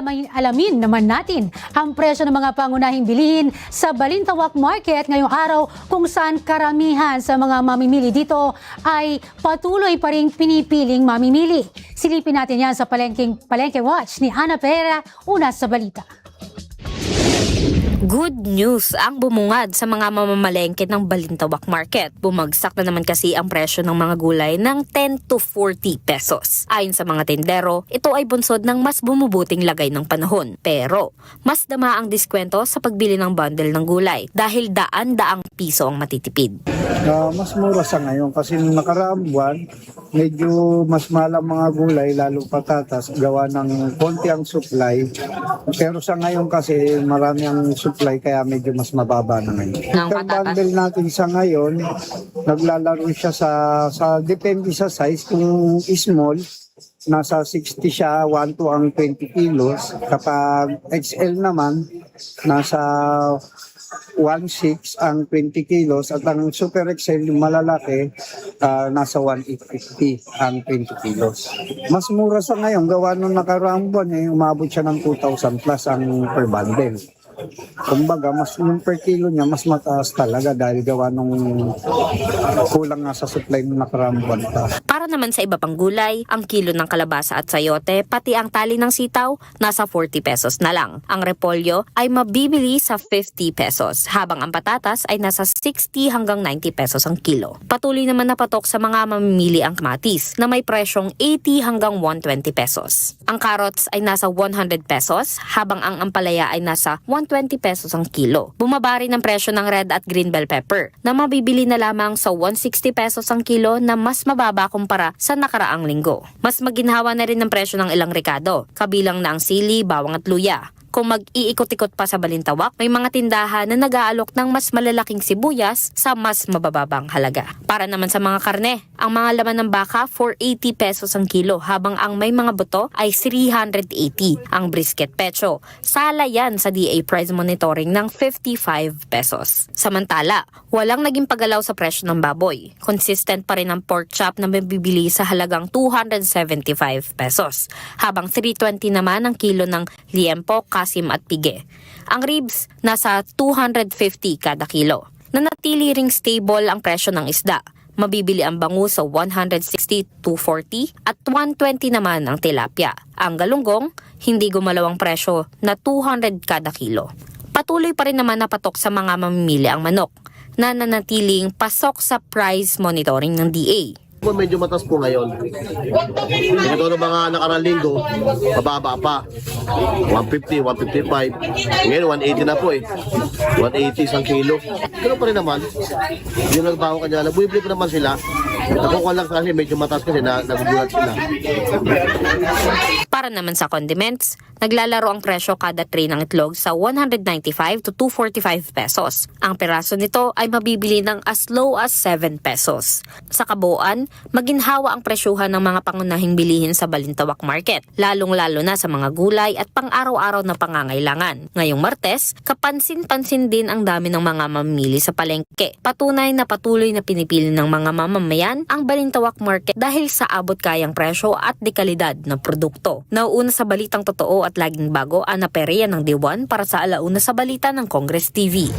Alamin naman natin ang presyo ng mga pangunahing bilihin sa Balintawak Market ngayong araw kung saan karamihan sa mga mamimili dito ay patuloy pa rin pinipiling mamimili. Silipin natin yan sa Palengke Watch ni Ana Pera, una sa balita. Good news ang bumungad sa mga mamamalengke ng Balintawak Market. Bumagsak na naman kasi ang presyo ng mga gulay ng 10 to 40 pesos. Ayon sa mga tindero, ito ay bunsod ng mas bumubuting lagay ng panahon. Pero, mas dama ang diskwento sa pagbili ng bundle ng gulay dahil daan-daang piso ang matitipid. Mas mura sa ngayon kasi nung nakaraang buwan, medyo mas mahal ang mga gulay, lalo patatas, gawa ng konti ang supply. Pero sa ngayon kasi marami ang supply kaya medyo mas mababa na ngayon. Ang bundle natin sa ngayon, naglalaro siya sa depende sa size. Kung small, nasa 60 siya, 1 to ang 20 kilos. Kapag XL naman, nasa 1.6 ang 20 kilos at ang Super XL, yung malalaki, nasa 1.850 ang 20 kilos. Mas mura sa ngayon, gawa nung nakaraang buwan, umabot siya ng 2,000 plus ang per bundle. Kumbaga, mas yung per kilo niya, mas mataas talaga dahil gawa nung kulang nga sa supply ng nakaraang buwan pa. Para naman sa iba pang gulay, ang kilo ng kalabasa at sayote, pati ang tali ng sitaw, nasa 40 pesos na lang. Ang repolyo ay mabibili sa 50 pesos, habang ang patatas ay nasa 60 hanggang 90 pesos ang kilo. Patuloy naman napatok sa mga mamimili ang kamatis na may presyong 80 hanggang 120 pesos. Ang carrots ay nasa 100 pesos, habang ang ampalaya ay nasa 120 pesos ang kilo. Bumaba rin ang presyo ng red at green bell pepper na mabibili na lamang sa 160 pesos ang kilo na mas mababa kumpara sa nakaraang linggo. Mas maginhawa na rin ang presyo ng ilang rekado, kabilang na ang sili, bawang at luya. Kung mag-iikot-ikot pa sa Balintawak, may mga tindahan na nag-aalok ng mas malalaking sibuyas sa mas mabababang halaga. Para naman sa mga karne, ang mga laman ng baka 480 pesos ang kilo, habang ang may mga buto ay 380. Ang brisket pecho, sala yan sa DA price monitoring ng 55 pesos. Samantala, walang naging paggalaw sa presyo ng baboy. Consistent pa rin ang pork chop na mabibili sa halagang 275 pesos, habang 320 naman ang kilo ng liempo, kasim at pige. Ang ribs, nasa 250 kada kilo. Nanatili ring stable ang presyo ng isda. Mabibili ang bangus sa 160 to 40 at 120 naman ang tilapia. Ang galunggong, hindi gumalaw ang presyo na 200 kada kilo. Patuloy pa rin naman napatok sa mga mamimili ang manok na nanatiling pasok sa price monitoring ng DA. Medyo matas po ngayon. Ito ng mga nakarang linggo, mababa pa. 150, 155. Ngayon, 180 na po eh. 180 isang kilo. Pero pa rin naman, yung nagbaho kanya, nabubili pa naman sila. Nakukuha lang kasi medyo matas kasi nagugulat sila. Para naman sa condiments, naglalaro ang presyo kada tray ng itlog sa 195 to 245 pesos. Ang piraso nito ay mabibili ng as low as 7 pesos. Sa kabuuan, maginhawa ang presyuhan ng mga pangunahing bilihin sa Balintawak Market, lalong-lalo na sa mga gulay at pang-araw-araw na pangangailangan. Ngayong Martes, kapansin-pansin din ang dami ng mga mamimili sa palengke. Patunay na patuloy na pinipili ng mga mamamayan ang Balintawak Market dahil sa abot kayang presyo at dekalidad ng produkto. Nauuna sa balitang totoo at laging bago, Ana Perea ng D1 para sa Alauna sa Balita ng Congress TV.